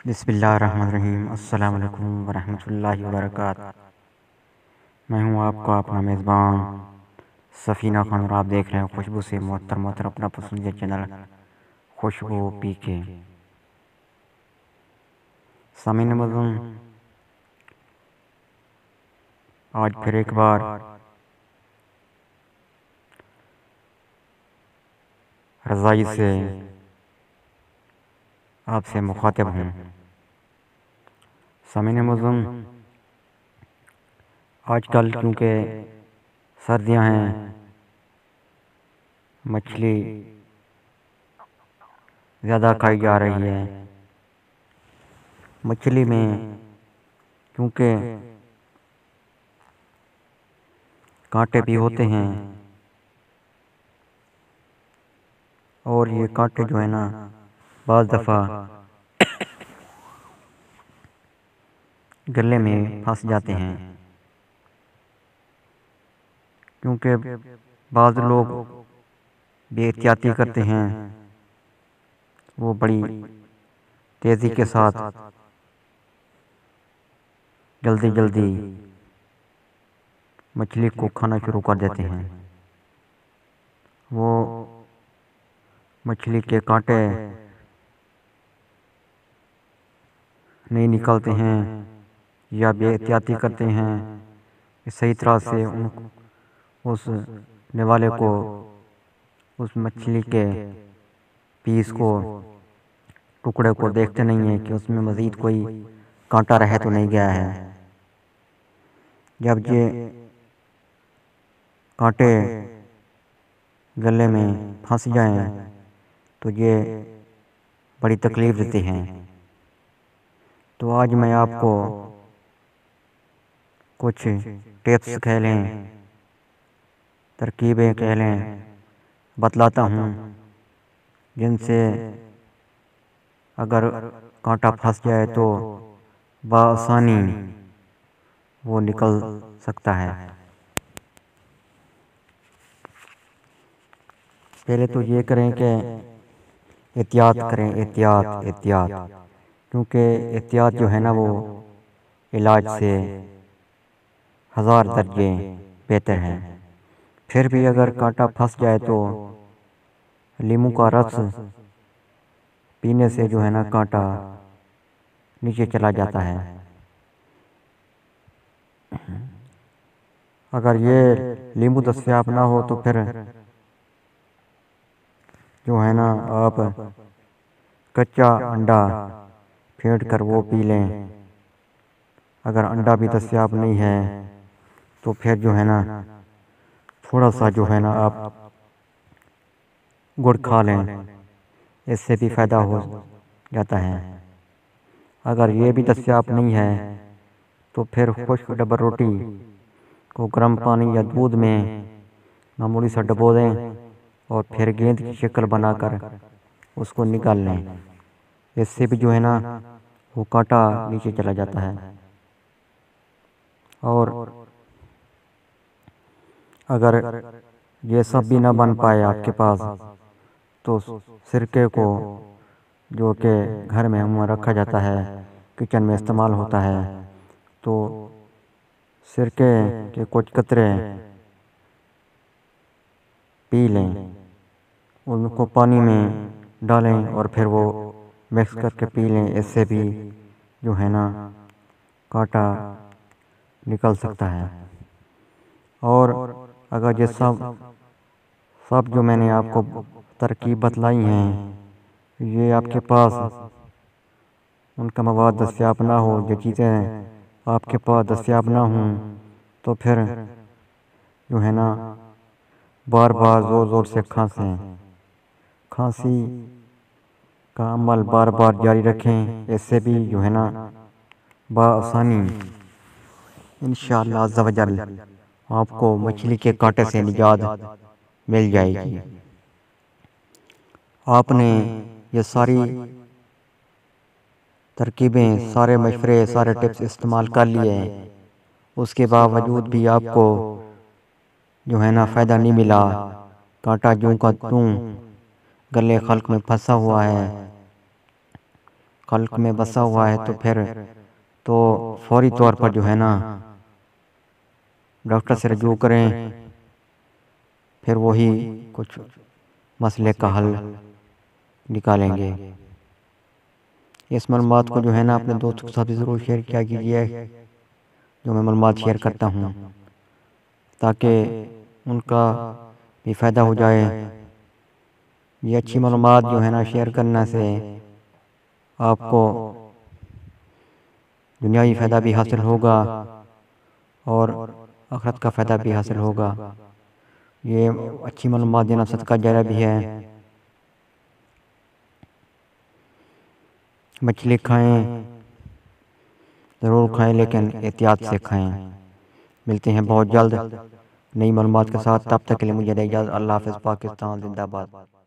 बिस्मिल्लाहिर्रहमानिर्रहीम। अस्सलाम वालेकुम वरहमतुल्लाहि वबरकातुहू। मैं हूँ आपका अपना मेज़बान सफ़ीना खान और आप देख रहे हैं खुशबू से मोहतर अपना पसंदीदा चैनल खुशबू पीके। सामीन मज़लूम, आज फिर एक बार रज़ाई से आपसे मुखातिब हूँ। सामीन मज़लूम, आजकल क्योंकि सर्दियाँ हैं, मछली ज़्यादा खाई जा रही है। मछली में क्योंकि कांटे भी होते हैं और ये कांटे जो है ना बाज़ दफ़ा गले में फंस जाते हैं, क्योंकि बाज़ लोग बेएहतियाती करते हैं। वो बड़ी तेज़ी के साथ जल्दी जल्दी मछली को खाना शुरू कर देते हैं। वो मछली के कांटे नहीं निकालते हैं या बेएहतियाती करते हैं कि सही तरह से उस निवाले को, उस मछली के पीस को, टुकड़े को देखते नहीं हैं कि उसमें मज़ीद कोई कांटा रह तो नहीं गया है। जब ये कांटे गले में फंस जाएं तो ये बड़ी तकलीफ़ देते हैं। तो आज मैं आपको कुछ टिप्स कह लें, तरकीबें कह लें, बतलाता हूँ, जिनसे अगर कांटा फंस जाए तो बआसानी वो निकल सकता है। पहले तो ये करें कि एहतियात करें, एहतियात एहतियात, क्योंकि एहतियात जो है ना वो इलाज से हज़ार दर्जे बेहतर है। फिर भी अगर कांटा फंस जाए तो नींबू का रस पीने से जो है ना कांटा नीचे चला जाता है। अगर ये नींबू दस्तयाब ना हो तो फिर जो है ना आप कच्चा अंडा फेंट कर वो पी लें। अगर अंडा भी दस्तयाब नहीं है तो फिर जो है ना थोड़ा सा जो है ना आप गुड़ खा लें, इससे भी फ़ायदा हो जाता है। अगर ये भी दस्तयाब नहीं है तो फिर खुश्क डबर रोटी को गर्म पानी या दूध में मामूली सा डबो दें और फिर गेंद की शक्ल बनाकर उसको निकाल लें। इससे भी जो है ना वो कांटा नीचे चला जाता है। और अगर ये सब भी ना बन पाए आपके पास तो सिरके को, जो कि घर में हम रखा जाता है, किचन में इस्तेमाल होता है, तो सिरके के कुछ कतरे पी लें, उनको पानी में डालें और फिर वो मिक्स करके पी लें। इससे भी जो है ना कांटा निकल सकता है। और अगर ये सब सब जो मैंने आपको तरकीब बतलाई हैं, ये आपके पास उनका मवाद दस्तयाब ना हो, जो चीज़ें आपके पास दस्तयाब ना हों, तो फिर जो है ना बार बार ज़ोर ज़ोर से खांसें। खांसी का अमल बार बार जारी रखें। इससे भी जो है ना बआसानी इंशाअल्लाह अज़्ज़ा वजल आपको मछली के कांटे से निजात मिल जाएगी। आपने ये सारी तरकीबें, सारे मशवरे, सारे टिप्स इस्तेमाल कर लिए हैं, उसके बावजूद भी आपको जो है ना फ़ायदा नहीं मिला, कांटा जूं का तूं गले खल्क में फंसा हुआ है, खल्क में बसा हुआ है तो फिर तो फौरी तौर पर जो है ना डॉक्टर से रजू करें, फिर वही कुछ मसले का हल निकालेंगे। इस मालूमात को जो है ना अपने दोस्तों के साथ भी ज़रूर शेयर किया कीजिए, जो मैं मालूमात शेयर करता हूँ, ताकि उनका भी फ़ायदा हो जाए। ये अच्छी मालूमात जो है ना शेयर करने से आपको दुनियावी फ़ायदा भी हासिल होगा और आखिरत का फ़ायदा भी हासिल होगा। ये अच्छी मालूमात देना सदका जारिया भी है। मछली खाएं, ज़रूर खाएं, लेकिन एहतियात से खाएं। मिलते हैं बहुत जल्द नई मालूमात के साथ, तब तक के लिए मुझे दे इजाज़त। अल्लाह हाफ़िज़। पाकिस्तान जिंदाबाद।